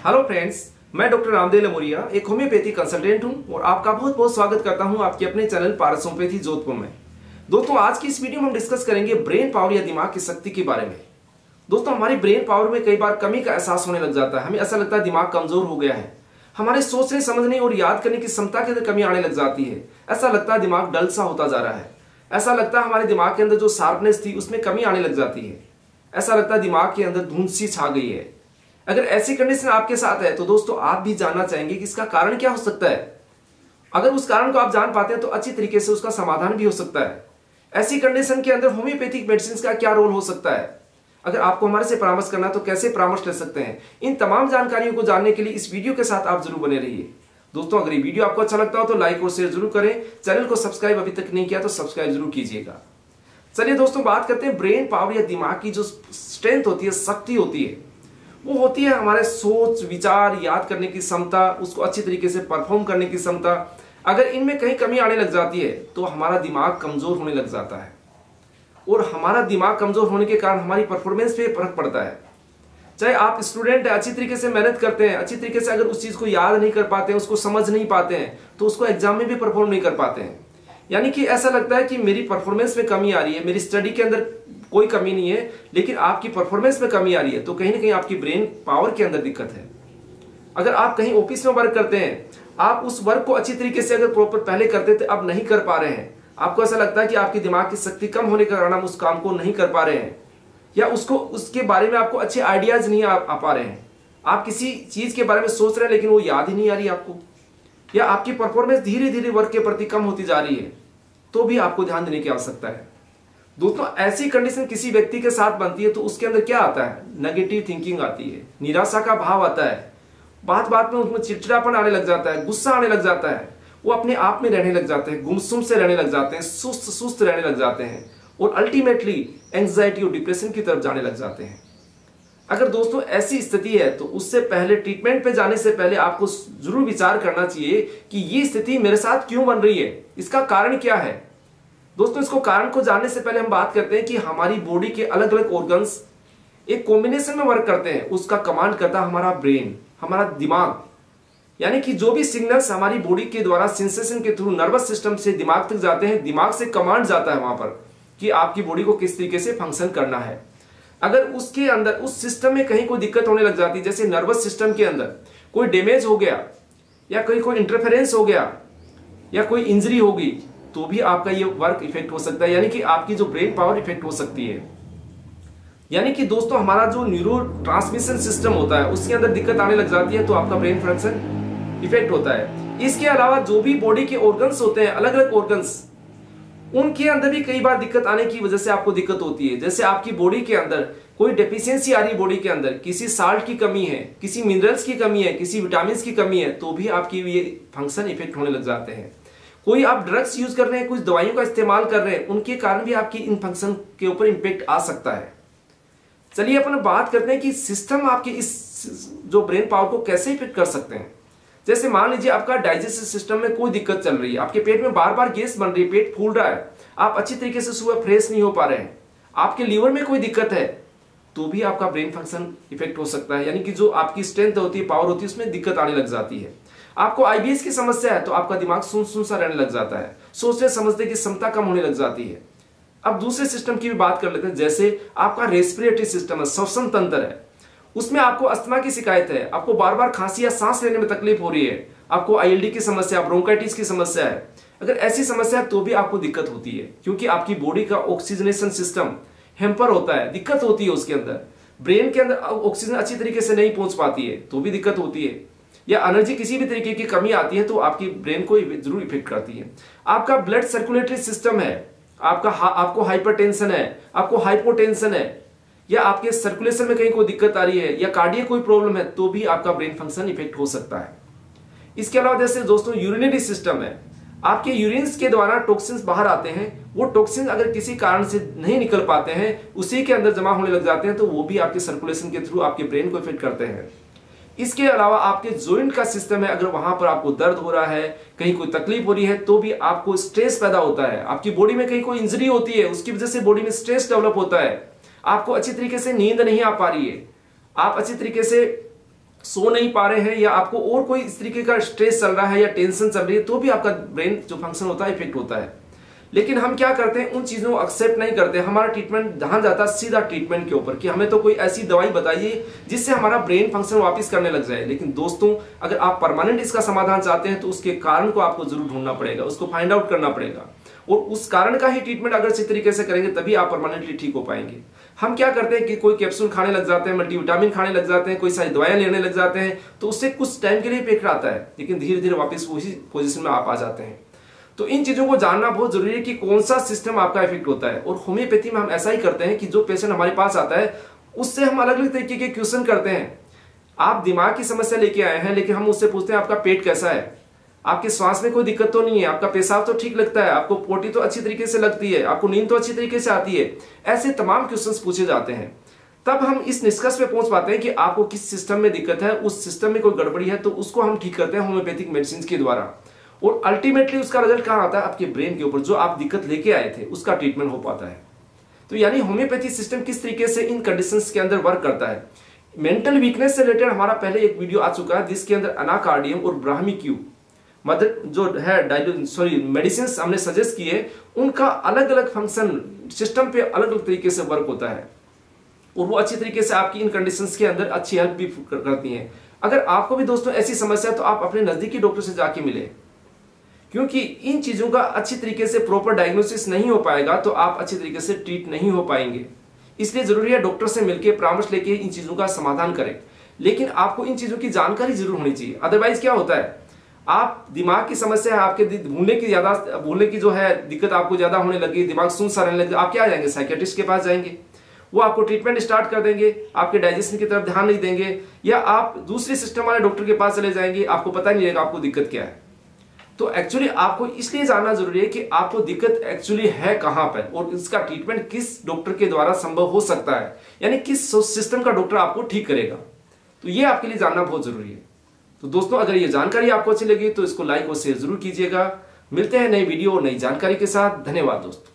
Hello friends, मैं doctor Ramdev लमोरिया एक homeopathy consultant हूं और आपका बहुत बहुत स्वागत करता हूं आपके अपने चैनल पारस होम्योपैथी जोधपुर में। दोस्तों, आज की इस वीडियो में हम डिस्कस करेंगे ब्रेन पावर या दिमाग की शक्ति के बारे में। दोस्तों, हमारी ब्रेन पावर में कई बार कमी का एहसास होने लग जाता है। हमें ऐसा लगता है दिमाग कमजोर हो गया है। हमारे सोचने, समझने और याद करने की क्षमता के अंदर कमी आने लग जाती है। ऐसा लगता है दिमाग डल सा होता जा रहा है। ऐसा लगता है हमारे दिमाग के अंदर जो शार्पनेस थी उसमें कमी आने लग जाती है। ऐसा लगता है दिमाग के अंदर धुंध सी छा गई है। अगर ऐसी कंडीशन आपके साथ है तो दोस्तों आप भी जानना चाहेंगे कि इसका कारण क्या हो सकता है। अगर उस कारण को आप जान पाते हैं तो अच्छी तरीके से उसका समाधान भी हो सकता है। ऐसी कंडीशन के अंदर होम्योपैथिक मेडिसिन का क्या रोल हो सकता है। अगर आपको हमारे से परामर्श करना है तो कैसे परामर्श ले सकते हैं, इन तमाम जानकारियों को जानने के लिए इस वीडियो के साथ आप जरूर बने रहिए। दोस्तों, अगर ये वीडियो आपको अच्छा लगता हो तो लाइक और शेयर जरूर करें। चैनल को सब्सक्राइब अभी तक नहीं किया तो सब्सक्राइब जरूर कीजिएगा। चलिए दोस्तों, बात करते हैं ब्रेन पावर या दिमाग की जो स्ट्रेंथ होती है, शक्ति होती है, वो होती है हमारे सोच, विचार, याद करने की क्षमता, उसको अच्छी तरीके से परफॉर्म करने की क्षमता। अगर इनमें कहीं कमी आने लग जाती है तो हमारा दिमाग कमजोर होने लग जाता है और हमारा दिमाग कमजोर होने के कारण हमारी परफॉर्मेंस पे फर्क पड़ता है। चाहे आप स्टूडेंट है, अच्छी तरीके से मेहनत करते हैं, अच्छी तरीके से अगर उस चीज को याद नहीं कर पाते हैं, उसको समझ नहीं पाते हैं, तो उसको एग्जाम में भी परफॉर्म नहीं कर पाते हैं। यानी कि ऐसा लगता है कि मेरी परफॉर्मेंस में कमी आ रही है, मेरी स्टडी के अंदर कोई कमी नहीं है, लेकिन आपकी परफॉर्मेंस में कमी आ रही है, तो कहीं ना कहीं आपकी ब्रेन पावर के अंदर दिक्कत है। अगर आप कहीं ऑफिस में वर्क करते हैं, आप उस वर्क को अच्छी तरीके से अगर प्रॉपर पहले करते थे, अब नहीं कर पा रहे हैं, आपको ऐसा लगता है कि आपकी दिमाग की शक्ति कम होने के कारण हम उस काम को नहीं कर पा रहे हैं, या उसके बारे में आपको अच्छे आइडियाज नहीं आ पा रहे हैं। आप किसी चीज के बारे में सोच रहे हैं लेकिन वो याद ही नहीं आ रही आपको, या आपकी परफॉर्मेंस धीरे धीरे वर्क के प्रति कम होती जा रही है, तो भी आपको ध्यान देने की आवश्यकता है। दोस्तों, ऐसी कंडीशन किसी व्यक्ति के साथ बनती है तो उसके अंदर क्या आता है? नेगेटिव थिंकिंग आती है, निराशा का भाव आता है, बात बात में उसमें चिड़चिड़ापन आने लग जाता है, गुस्सा आने लग जाता है, वो अपने आप में रहने लग जाते हैं, गुमसुम से रहने लग जाते हैं, सुस्त सुस्त रहने लग जाते हैं और अल्टीमेटली एंजाइटी और डिप्रेशन की तरफ जाने लग जाते हैं। अगर दोस्तों ऐसी स्थिति है तो उससे पहले, ट्रीटमेंट पे जाने से पहले आपको जरूर विचार करना चाहिए कि ये स्थिति मेरे साथ क्यों बन रही है, इसका कारण क्या है। दोस्तों, इसको कारण को जानने से पहले हम बात करते हैं कि हमारी बॉडी के अलग अलग ऑर्गन्स एक कॉम्बिनेशन में वर्क करते हैं। उसका कमांड करता है हमारा ब्रेन, हमारा दिमाग। यानी कि जो भी सिग्नल्स हमारी बॉडी के द्वारा सेंसेशन के थ्रू नर्वस सिस्टम से दिमाग तक जाते हैं, दिमाग से कमांड जाता है वहां पर कि आपकी बॉडी को किस तरीके से फंक्शन करना है। अगर उसके अंदर उस सिस्टम में कहीं कोई दिक्कत होने लग जाती है, जैसे नर्वस सिस्टम के अंदर कोई डैमेज हो गया या कहीं कोई इंटरफेरेंस हो गया या कोई इंजरी होगी, तो भी आपका ये वर्क इफेक्ट हो सकता है, यानी कि आपकी जो ब्रेन पावर इफेक्ट हो सकती है। यानी कि दोस्तों, हमारा जो न्यूरो ट्रांसमिशन सिस्टम होता है उसके अंदर दिक्कत आने लग जाती है तो आपका ब्रेन फंक्शन इफेक्ट होता है। इसके अलावा जो भी बॉडी के ऑर्गन्स होते हैं, अलग अलग ऑर्गन्स, उनके अंदर भी कई बार दिक्कत आने की वजह से आपको दिक्कत होती है। जैसे आपकी बॉडी के अंदर कोई डेफिशिएंसी आ रही है, बॉडी के अंदर किसी साल्ट की कमी है, किसी मिनरल्स की कमी है, किसी विटामिन की कमी है, तो भी आपकी ये फंक्शन इफेक्ट होने लग जाते हैं। कोई आप ड्रग्स यूज कर रहे हैं, कुछ दवाइयों का इस्तेमाल कर रहे हैं, उनके कारण भी आपकी इन फंक्शन के ऊपर इंपैक्ट आ सकता है। चलिए अपन बात करते हैं कि सिस्टम आपके इस जो ब्रेन पावर को कैसे इफेक्ट कर सकते हैं। जैसे मान लीजिए आपका डाइजेस्टिव सिस्टम में कोई दिक्कत चल रही है, आपके पेट में बार बार गैस बन रही है, पेट फूल रहा है, आप अच्छी तरीके से सुबह फ्रेश नहीं हो पा रहे हैं, आपके लीवर में कोई दिक्कत है, तो भी आपका ब्रेन फंक्शन इफेक्ट हो सकता है। यानी कि जो आपकी स्ट्रेंथ होती है, पावर होती है, उसमें दिक्कत आने लग जाती है। आपको आईबीएस की समस्या है तो आपका दिमाग सुन सुन सा रहने लग जाता है, सोचने समझने की क्षमता कम होने लग जाती है। अब दूसरे सिस्टम की भी बात कर लेते हैं। जैसे आपका रेस्पिरेटरी सिस्टम है, श्वसन तंत्र है, उसमें आपको अस्थमा की शिकायत है, आपको बार बार खांसी या सांस लेने में तकलीफ हो रही है, आपको आईएलडी की समस्या, ब्रोंकाइटिस की समस्या है। अगर ऐसी समस्या है तो भी आपको दिक्कत होती है, क्योंकि आपकी बॉडी का ऑक्सीजनेशन सिस्टम हेम्पर होता है, दिक्कत होती है उसके अंदर। ब्रेन के अंदर ऑक्सीजन अच्छी तरीके से नहीं पहुंच पाती है तो भी दिक्कत होती है, या एनर्जी किसी भी तरीके की कमी आती है तो आपकी ब्रेन को जरूर इफेक्ट करती है। आपका ब्लड सर्कुलेटरी सिस्टम है, आपको हाइपरटेंशन है, आपको हाइपोटेंशन है, या आपके सर्कुलेशन में कहीं कोई दिक्कत आ रही है, या कार्डियक कोई प्रॉब्लम है, तो भी आपका ब्रेन फंक्शन इफेक्ट हो सकता है। इसके अलावा जैसे दोस्तों यूरिनरी सिस्टम है, आपके यूरिन्स के द्वारा टॉक्सिन्स बाहर आते हैं, वो टॉक्सिन अगर किसी कारण से नहीं निकल पाते हैं, उसी के अंदर जमा होने लग जाते हैं, तो वो भी आपके सर्कुलेशन के थ्रू आपके ब्रेन को इफेक्ट करते हैं। इसके अलावा आपके जॉइंट का सिस्टम है, अगर वहां पर आपको दर्द हो रहा है, कहीं कोई तकलीफ हो रही है, तो भी आपको स्ट्रेस पैदा होता है। आपकी बॉडी में कहीं कोई इंजरी होती है, उसकी वजह से बॉडी में स्ट्रेस डेवलप होता है, आपको अच्छी तरीके से नींद नहीं आ पा रही है, आप अच्छी तरीके से सो नहीं पा रहे हैं या आपको और कोई इस तरीके का स्ट्रेस चल रहा है या टेंशन चल रही है, तो भी आपका ब्रेन जो फंक्शन होता है इफेक्ट होता है। लेकिन हम क्या करते हैं, उन चीज़ों को एक्सेप्ट नहीं करते। हमारा ट्रीटमेंट ध्यान जाता है सीधा ट्रीटमेंट के ऊपर कि हमें तो कोई ऐसी दवाई बताइए जिससे हमारा ब्रेन फंक्शन वापस करने लग जाए। लेकिन दोस्तों, अगर आप परमानेंट इसका समाधान चाहते हैं तो उसके कारण को आपको जरूर ढूंढना पड़ेगा, उसको फाइंड आउट करना पड़ेगा, और उस कारण का ही ट्रीटमेंट अगर अच्छी तरीके से करेंगे तभी आप परमानेंटली ठीक हो पाएंगे। हम क्या करते हैं कि कोई कैप्सूल खाने लग जाते हैं, मल्टीविटामिन खाने लग जाते हैं, कोई सारी दवाइयां लेने लग जाते हैं, तो उससे कुछ टाइम के लिए इफेक्ट आता है, लेकिन धीरे धीरे वापस उसी पोजीशन में आप आ जाते हैं। तो इन चीजों को जानना बहुत जरूरी है कि कौन सा सिस्टम आपका इफेक्ट होता है। और होम्योपैथी में हम ऐसा ही करते हैं कि जो पेशेंट हमारे पास आता है उससे हम अलग अलग तरीके के क्वेश्चन करते हैं। आप दिमाग की समस्या लेके आए हैं, लेकिन हम उससे पूछते हैं आपका पेट कैसा है, आपके श्वास में कोई दिक्कत तो नहीं है, आपका पेशाब तो ठीक लगता है, आपको पोटी तो अच्छी तरीके से लगती है, आपको नींद तो अच्छी तरीके से आती है। ऐसे तमाम क्वेश्चंस पूछे जाते हैं। तब हम इस निष्कर्ष पे पहुंच पाते हैं कि आपको किस सिस्टम में दिक्कत है, उस सिस्टम में कोई गड़बड़ी है, तो उसको हम ठीक करते हैं होम्योपैथिक मेडिसिन के द्वारा। और अल्टीमेटली उसका रिजल्ट कहां आता है, आपके ब्रेन के ऊपर। जो आप दिक्कत लेके आए थे उसका ट्रीटमेंट हो पाता है। तो यानी होम्योपैथी सिस्टम किस तरीके से इन कंडीशंस के अंदर वर्क करता है। मेंटल वीकनेस से रिलेटेड हमारा पहले एक वीडियो आ चुका है जिसके अंदर अनाकार्डियम और ब्राह्मी क्यू मदर जो है मेडिसिन हमने सजेस्ट किए, उनका अलग अलग फंक्शन सिस्टम पे अलग अलग तरीके से वर्क होता है, और वो अच्छी तरीके से आपकी इन कंडीशंस के अंदर अच्छी हेल्प भी करती हैं। अगर आपको भी दोस्तों ऐसी समस्या है तो आप अपने नजदीकी डॉक्टर से जाके मिले, क्योंकि इन चीजों का अच्छी तरीके से प्रॉपर डायग्नोसिस नहीं हो पाएगा तो आप अच्छी तरीके से ट्रीट नहीं हो पाएंगे। इसलिए जरूरी है डॉक्टर से मिलकर परामर्श लेके इन चीजों का समाधान करें। लेकिन आपको इन चीजों की जानकारी जरूर होनी चाहिए। अदरवाइज क्या होता है, आप दिमाग की समस्या है, आपके भूलने की जो है दिक्कत आपको ज्यादा होने लगी, दिमाग सुन सा रहने लगे, आप क्या जाएंगे, साइकियाट्रिस्ट के पास जाएंगे, वो आपको ट्रीटमेंट स्टार्ट कर देंगे, आपके डाइजेशन की तरफ ध्यान नहीं देंगे, या आप दूसरे सिस्टम वाले डॉक्टर के पास चले जाएंगे, आपको पता नहीं लगेगा आपको दिक्कत क्या है। तो एक्चुअली आपको इसलिए जानना जरूरी है कि आपको दिक्कत एक्चुअली है कहां पर, और इसका ट्रीटमेंट किस डॉक्टर के द्वारा संभव हो सकता है, यानी किस सिस्टम का डॉक्टर आपको ठीक करेगा। तो ये आपके लिए जानना बहुत जरूरी है। तो दोस्तों, अगर ये जानकारी आपको अच्छी लगी तो इसको लाइक और शेयर जरूर कीजिएगा। मिलते हैं नई वीडियो और नई जानकारी के साथ। धन्यवाद दोस्तों।